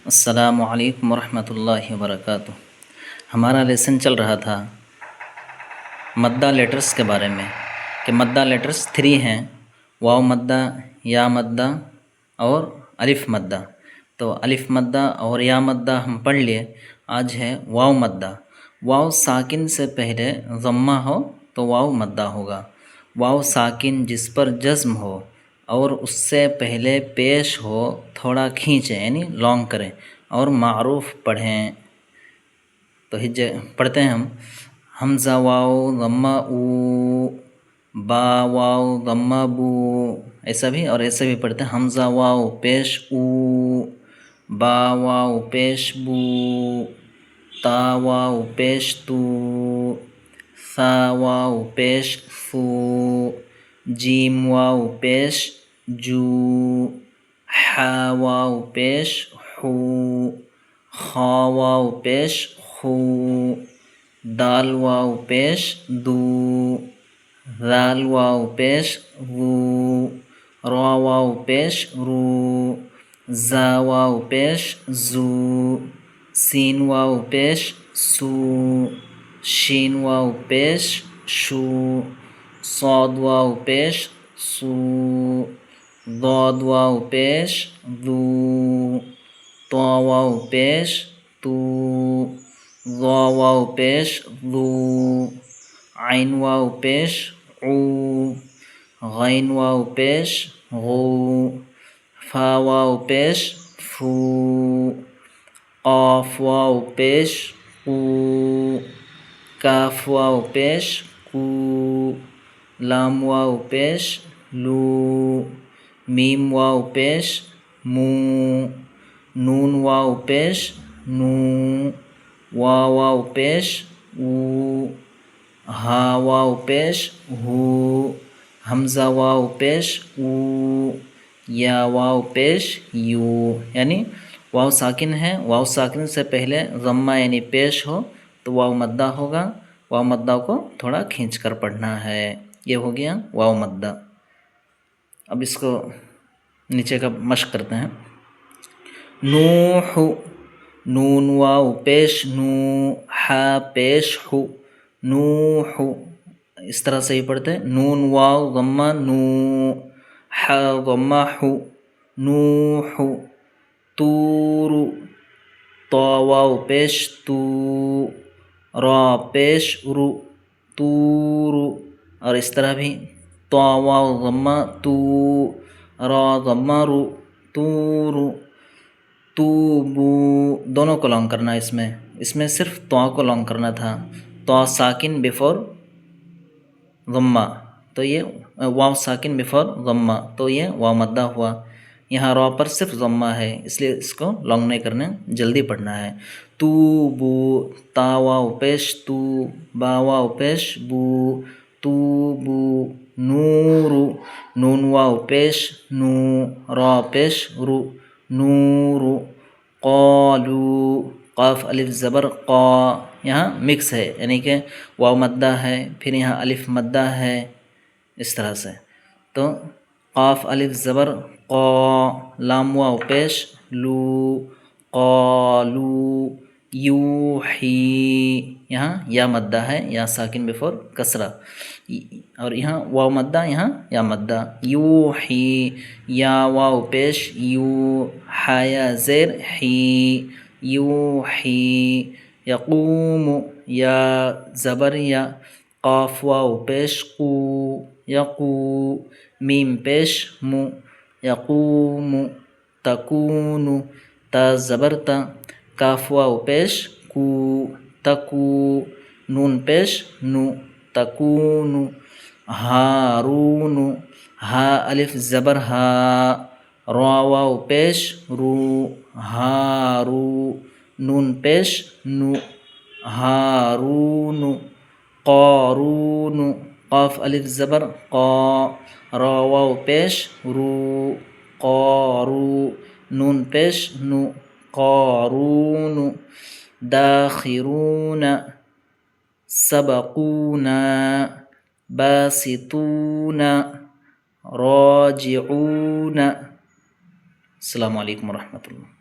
السلام علیکم ورحمۃ اللہ وبرکاتہ۔ ہمارا لیسن چل رہا تھا مدہ لیٹرز کے بارے میں کہ مدہ لیٹرز 3 ہیں، واو مدہ، یا مدہ اور الف مدہ۔ تو الف مدہ اور یا مدہ ہم پڑھ لیے، آج ہے واو مدہ۔ واو ساکن سے پہلے ضمہ ہو تو واو مدہ ہوگا۔ واو ساکن جس پر جزم ہو اور اس سے پہلے پیش ہو تھوڑا کھینچیں یعنی لانگ کریں اور معروف پڑھیں۔ تو ہجے پڑھتے ہیں ہم، حمزہ واو ضمہ او، با واو ضمہ بو، ایسا بھی اور ایسا بھی پڑھتے ہیں، حمزہ واو پیش او، با واو پیش بو، تا واو پیش تو، ثا واو پیش فو، جیم واو پیش جو، حا واو پیش حو، خا واو پیش خو، دال واو پیش دو، ذال واو پیش ذو، را واو پیش رو، زا واو پیش زو، سین واو پیش سو، شین واو پیش شو، صاد واو پیش سو، ضاد واو پیش ذو، طا واو پیش تو، ظا واو پیش ذو، عین واو پیش عو، غین واو پیش غو، فا واو پیش فو، قاف واو پیش قو، کاف واو پیش کو، لام واو پیش لو، میم واو پیش مو، نون واو پیش نو، واو واو پیش او، ہا واو پیش ہو، حمزہ واو پیش او، یا واو پیش یو۔ یعنی واو ساکن ہے، واو ساکن سے پہلے ضمہ یعنی پیش ہو تو واو مدہ ہوگا، واو مدہ کو تھوڑا کھینچ کر پڑھنا ہے۔ یہ ہو گیا واو مدہ۔ اب اس کو نیچے کا مشق کرتے ہیں، نوح، نون واو پیش نو، حا پیش حو، نوح، اس طرح سے ہی پڑھتے ہیں، نون واو ضمہ نو، حا ضمہ حو، نوح، طور، طا واو پیش تو، را پیش رو، طور، اور اس طرح بھی طا واو ضمہ تو، را ضمہ رو، طور، توبو، دونوں کو لانگ کرنا ہے اس میں صرف طا کو لانگ کرنا تھا، طا ساکن بیفور ضمہ، تو یہ واو ساکن بیفور ضمہ، تو یہ واو مدہ ہوا۔ یہاں را پر صرف ضمہ ہے اس لیے اس کو لانگ نہیں کرنا، جلدی پڑھنا ہے۔ توبو، تا واو پیش تو، با واو پیش بو، توبو، نور، نون واو پیش نو، را پیش رو، نور، قالو، قاف الف زبر قا، یہاں مکس ہے یعنی کہ واو مدہ ہے پھر یہاں الف مدہ ہے، اس طرح سے۔ تو قاف الف زبر قا، لام واو پیش لو، قالو، یوحی، یہاں یا مدہ ہے، یا ساکن بیفور کسرہ، اور یہاں واو مدہ، یہاں یا مدہ، یوحی، یا واو پیش یو، حایا زیر حی، یوحی، یقوم، یا زبر یا، قاف واو پیش قو، یقو، میم پیش مو، یقوم، تکون، تا زبر تا، کاف واو پیش کو، تکو، نون پیش نو، تکون، ہارون، ہا الف زبر ہا، را واو پیش رو، ہارو، نون پیش نو، ہارون، قارون، قاف الف زبر قا، را واو پیش رو، قارو، نون پیش نو، قارون، داخرون، سبقونا، باسطون، راجعون۔ السلام علیکم ورحمۃ اللہ۔